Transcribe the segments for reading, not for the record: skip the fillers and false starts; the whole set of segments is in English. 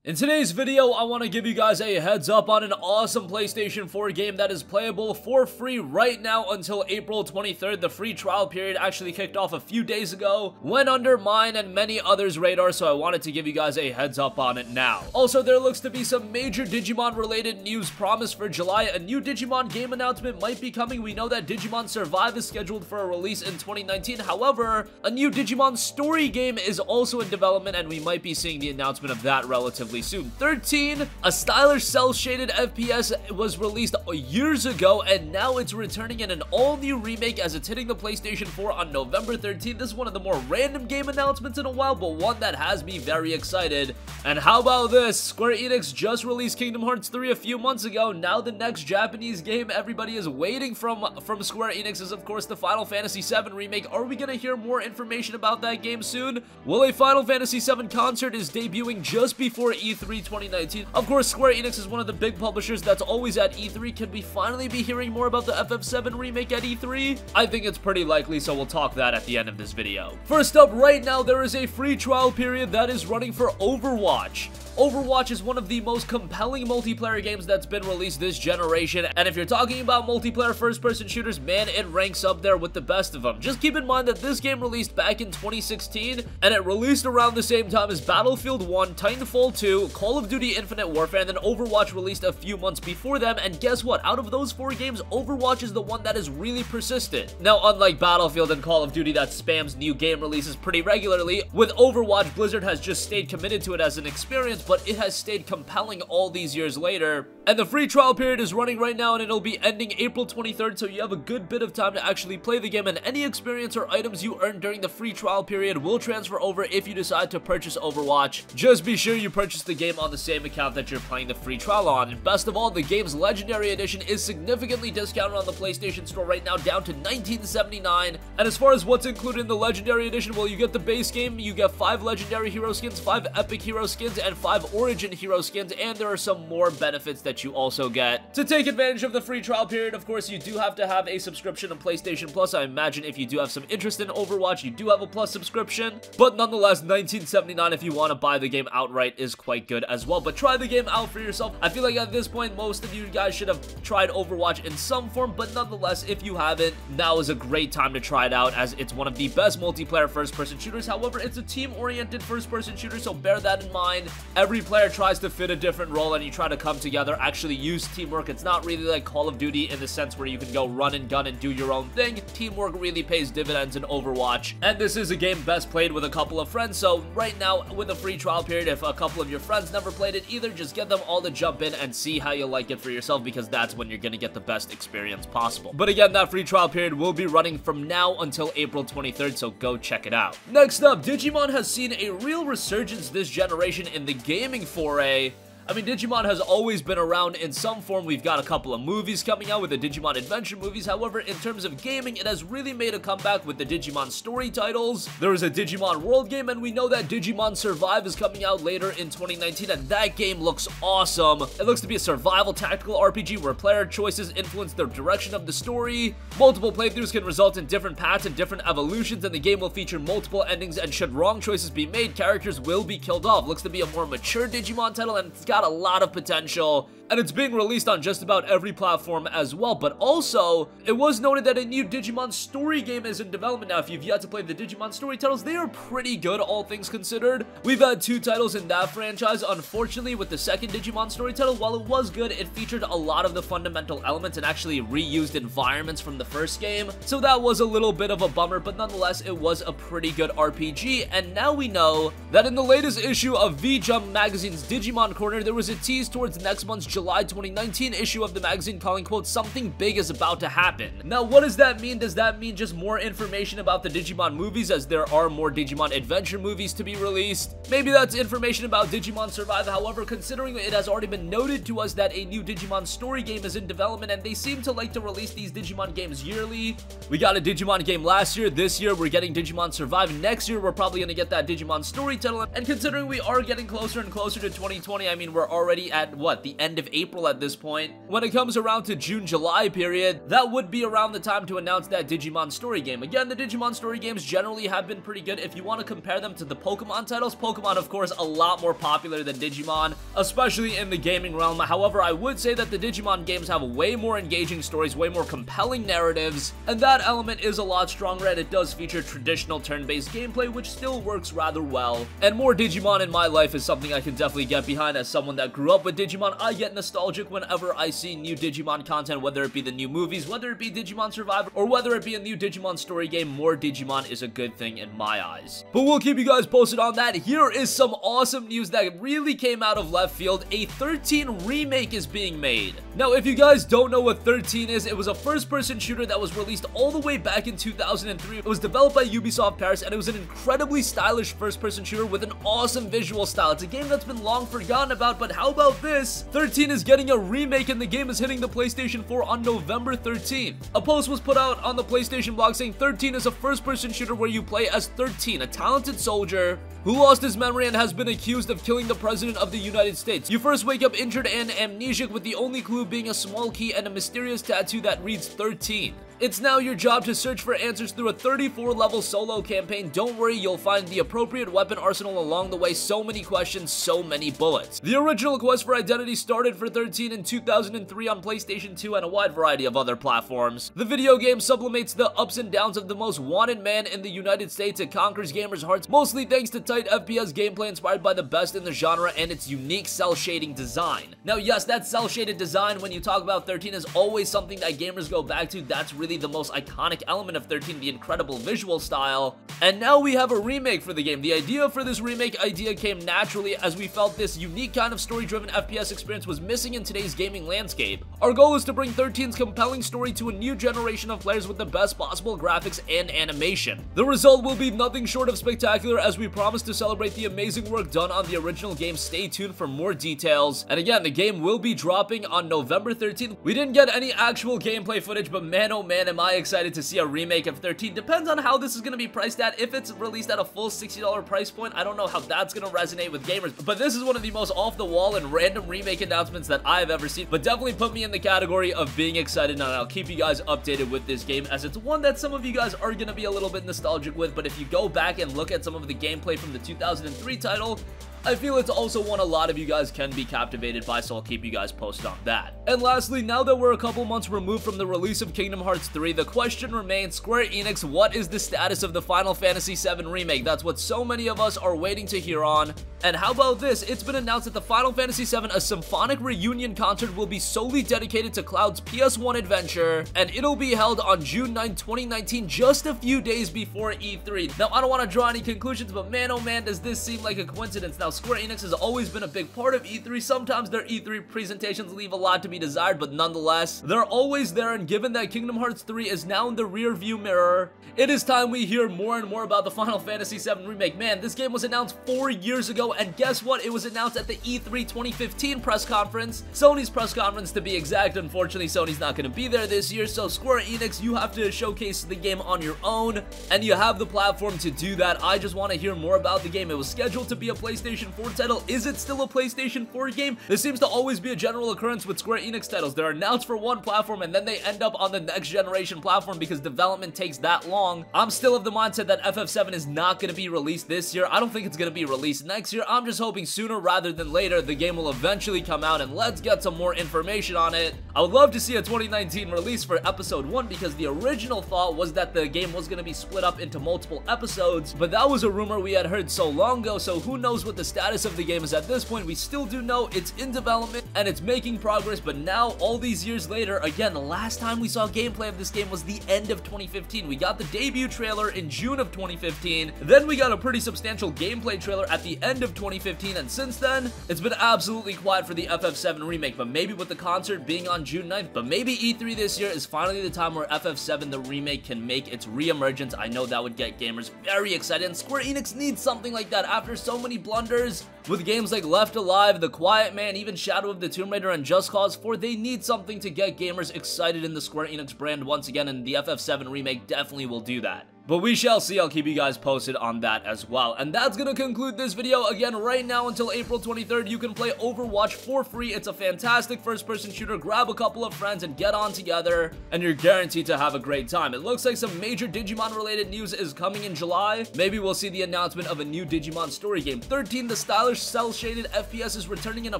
In today's video, I want to give you guys a heads up on an awesome PlayStation 4 game that is playable for free right now until April 23rd. The free trial period actually kicked off a few days ago, went under mine and many others' radar, so I wanted to give you guys a heads up on it now. Also, there looks to be some major Digimon related news promised for July. A new Digimon game announcement might be coming. We know that Digimon Survive is scheduled for a release in 2019. However, a new Digimon story game is also in development, and we might be seeing the announcement of that relatively soon. 13, a stylish cel-shaded FPS was released years ago, and now it's returning in an all-new remake as it's hitting the PlayStation 4 on November 13th. This is one of the more random game announcements in a while, but one that has me very excited. And how about this? Square Enix just released Kingdom Hearts 3 a few months ago. Now the next Japanese game everybody is waiting from Square Enix is, of course, the Final Fantasy VII Remake. Are we gonna hear more information about that game soon? Well, a Final Fantasy VII concert is debuting just before E3 2019. Of course, Square Enix is one of the big publishers that's always at E3. Can we finally be hearing more about the FF7 remake at E3? I think it's pretty likely, so we'll talk that at the end of this video. First up, right now, there is a free trial period that is running for Overwatch. Overwatch is one of the most compelling multiplayer games that's been released this generation, and if you're talking about multiplayer first-person shooters, man, it ranks up there with the best of them. Just keep in mind that this game released back in 2016, and it released around the same time as Battlefield 1, Titanfall 2, Call of Duty Infinite Warfare, and then Overwatch released a few months before them, and guess what? Out of those 4 games, Overwatch is the one that is really persistent. Now, unlike Battlefield and Call of Duty that spams new game releases pretty regularly, with Overwatch, Blizzard has just stayed committed to it as an experience, but it has stayed compelling all these years later. And the free trial period is running right now, and it'll be ending April 23rd, so you have a good bit of time to actually play the game, and any experience or items you earn during the free trial period will transfer over if you decide to purchase Overwatch. Just be sure you purchase the game on the same account that you're playing the free trial on. And best of all, the game's Legendary Edition is significantly discounted on the PlayStation Store right now, down to $19.79. And as far as what's included in the Legendary Edition, well, you get the base game, you get 5 Legendary Hero skins, 5 Epic Hero skins, and 5 Origin Hero skins, and there are some more benefits that you also get. To take advantage of the free trial period, of course, you do have to have a subscription on PlayStation Plus. I imagine if you do have some interest in Overwatch, you do have a Plus subscription, but nonetheless, $19.79 if you want to buy the game outright is quite good as well. But try the game out for yourself. I feel like at this point, most of you guys should have tried Overwatch in some form, but nonetheless, if you haven't, now is a great time to try it out, as it's one of the best multiplayer first-person shooters. However, it's a team-oriented first-person shooter, so bear that in mind. Every player tries to fit a different role, and you try to come together, actually use teamwork. It's not really like Call of Duty in the sense where you can go run and gun and do your own thing. Teamwork really pays dividends in Overwatch, and this is a game best played with a couple of friends. So right now, with a free trial period, if a couple of your friends never played it either, just get them all to jump in and see how you like it for yourself, because that's when you're going to get the best experience possible. But again, that free trial period will be running from now until April 23rd, so go check it out. Next up, Digimon has seen a real resurgence this generation in the gaming foray. I mean, Digimon has always been around in some form. We've got a couple of movies coming out with the Digimon Adventure movies. However, in terms of gaming, it has really made a comeback with the Digimon story titles. There is a Digimon World game, and we know that Digimon Survive is coming out later in 2019, and that game looks awesome. It looks to be a survival tactical RPG where player choices influence the direction of the story. Multiple playthroughs can result in different paths and different evolutions, and the game will feature multiple endings, and should wrong choices be made, characters will be killed off. Looks to be a more mature Digimon title, and it's got a lot of potential, and it's being released on just about every platform as well. But also, it was noted that a new Digimon story game is in development. Now, if you've yet to play the Digimon story titles, they are pretty good, all things considered. We've had 2 titles in that franchise. Unfortunately, with the second Digimon story title, while it was good, it featured a lot of the fundamental elements and actually reused environments from the first game, so that was a little bit of a bummer, but nonetheless, it was a pretty good RPG. And now we know that in the latest issue of V-Jump Magazine's Digimon Corner, there was a tease towards next month's July 2019 issue of the magazine calling, quote, "something big is about to happen." Now, what does that mean? Does that mean just more information about the Digimon movies, as there are more Digimon Adventure movies to be released? Maybe that's information about Digimon Survive. However, considering it has already been noted to us that a new Digimon story game is in development, and they seem to like to release these Digimon games yearly. We got a Digimon game last year. This year, we're getting Digimon Survive. Next year, we're probably going to get that Digimon story title. And considering we are getting closer and closer to 2020, I mean, we're already at, what, the end of April at this point. When it comes around to June, July period, that would be around the time to announce that Digimon story game. Again, the Digimon story games generally have been pretty good. If you want to compare them to the Pokemon titles, Pokemon, of course, a lot more popular than Digimon, especially in the gaming realm. However, I would say that the Digimon games have way more engaging stories, way more compelling narratives, and that element is a lot stronger, and it does feature traditional turn-based gameplay, which still works rather well. And more Digimon in my life is something I can definitely get behind. As someone that grew up with Digimon, I get nostalgic whenever I see new Digimon content, whether it be the new movies, whether it be Digimon Survivor, or whether it be a new Digimon story game. More Digimon is a good thing in my eyes. But we'll keep you guys posted on that. Here is some awesome news that really came out of left field. A 13 remake is being made. Now, if you guys don't know what 13 is, it was a first-person shooter that was released all the way back in 2003. It was developed by Ubisoft Paris, and it was an incredibly stylish first-person shooter with an awesome visual style. It's a game that's been long forgotten about, but how about this? 13 is getting a remake, and the game is hitting the PlayStation 4 on November 13th. A post was put out on the PlayStation blog saying 13 is a first-person shooter where you play as 13, a talented soldier who lost his memory and has been accused of killing the President of the United States. You first wake up injured and amnesiac, with the only clue being a small key and a mysterious tattoo that reads 13. It's now your job to search for answers through a 34-level solo campaign. Don't worry, you'll find the appropriate weapon arsenal along the way. So many questions, so many bullets. The original quest for identity started for 13 in 2003 on PlayStation 2 and a wide variety of other platforms. The video game sublimates the ups and downs of the most wanted man in the United States. It conquers gamers' hearts, mostly thanks to tight FPS gameplay inspired by the best in the genre and its unique cel-shading design. Now, yes, that cel-shaded design, when you talk about 13, is always something that gamers go back to. That's really the most iconic element of 13, the incredible visual style. And now we have a remake for the game. The idea for this remake came naturally, as we felt this unique kind of story-driven FPS experience was missing in today's gaming landscape. Our goal is to bring 13's compelling story to a new generation of players with the best possible graphics and animation. The result will be nothing short of spectacular, as we promise to celebrate the amazing work done on the original game. Stay tuned for more details. And again, the game will be dropping on November 13th. We didn't get any actual gameplay footage, but man, oh man, am I excited to see a remake of 13. Depends on how this is going to be priced at. If it's released at a full $60 price point, I don't know how that's going to resonate with gamers. But this is one of the most off-the-wall and random remake announcements that I've ever seen. But definitely put me in the category of being excited, and I'll keep you guys updated with this game, as it's one that some of you guys are going to be a little bit nostalgic with. But if you go back and look at some of the gameplay from the 2003 title, I feel it's also one a lot of you guys can be captivated by, so I'll keep you guys posted on that. And lastly, now that we're a couple months removed from the release of Kingdom Hearts 3, the question remains, Square Enix, what is the status of the Final Fantasy VII Remake? That's what so many of us are waiting to hear on. And how about this? It's been announced that the Final Fantasy VII, a symphonic reunion concert, will be solely dedicated to Cloud's PS1 adventure, and it'll be held on June 9, 2019, just a few days before E3. Now, I don't want to draw any conclusions, but man, oh man, does this seem like a coincidence. Now, Square Enix has always been a big part of E3. Sometimes their E3 presentations leave a lot to be desired, but nonetheless, they're always there, and given that Kingdom Hearts 3 is now in the rear-view mirror, it is time we hear more and more about the Final Fantasy VII Remake. Man, this game was announced 4 years ago, and guess what? It was announced at the E3 2015 press conference, Sony's press conference to be exact. Unfortunately, Sony's not going to be there this year, so Square Enix, you have to showcase the game on your own, and you have the platform to do that. I just want to hear more about the game. It was scheduled to be a PlayStation 4 title. Is it still a PlayStation 4 game? This seems to always be a general occurrence with Square Enix titles. They're announced for one platform, and then they end up on the next generation platform because development takes that long. I'm still of the mindset that FF7 is not going to be released this year. I don't think it's going to be released next year. I'm just hoping sooner rather than later the game will eventually come out, and let's get some more information on it. I would love to see a 2019 release for episode 1, because the original thought was that the game was going to be split up into multiple episodes, but that was a rumor we had heard so long ago, so who knows what the status of the game is at this point. We still do know it's in development and it's making progress, but now, all these years later, again, the last time we saw gameplay of this game was the end of 2015. We got the debut trailer in June of 2015, then we got a pretty substantial gameplay trailer at the end of 2015, and since then, it's been absolutely quiet for the FF7 remake. But maybe with the concert being on June 9th, but maybe E3 this year is finally the time where FF7 the remake can make its re-emergence. I know that would get gamers very excited, and Square Enix needs something like that after so many blunders with games like Left Alive, The Quiet Man, even Shadow of the Tomb Raider, and Just Cause 4. They need something to get gamers excited in the Square Enix brand once again, and the FF7 remake definitely will do that. But we shall see. I'll keep you guys posted on that as well. And that's gonna conclude this video. Again, right now until April 23rd, you can play Overwatch for free. It's a fantastic first-person shooter. Grab a couple of friends and get on together, and you're guaranteed to have a great time. It looks like some major Digimon-related news is coming in July. Maybe we'll see the announcement of a new Digimon story game. 13, the stylish cel-shaded FPS, is returning in a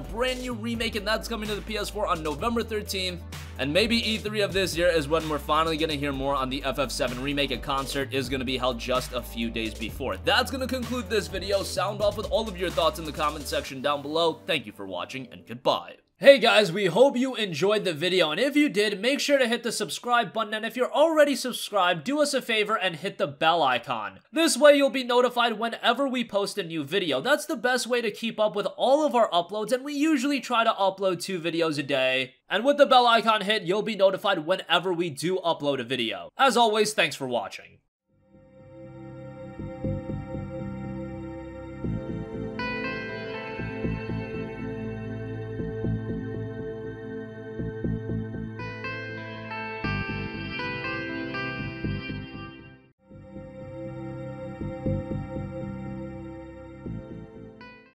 brand new remake, and that's coming to the PS4 on November 13th. And maybe E3 of this year is when we're finally gonna hear more on the FF7 remake. A concert is gonna be held just a few days before. That's gonna conclude this video. Sound off with all of your thoughts in the comment section down below. Thank you for watching, and goodbye. Hey guys, we hope you enjoyed the video, and if you did, make sure to hit the subscribe button, and if you're already subscribed, do us a favor and hit the bell icon. This way you'll be notified whenever we post a new video. That's the best way to keep up with all of our uploads, and we usually try to upload 2 videos a day. And with the bell icon hit, you'll be notified whenever we do upload a video. As always, thanks for watching.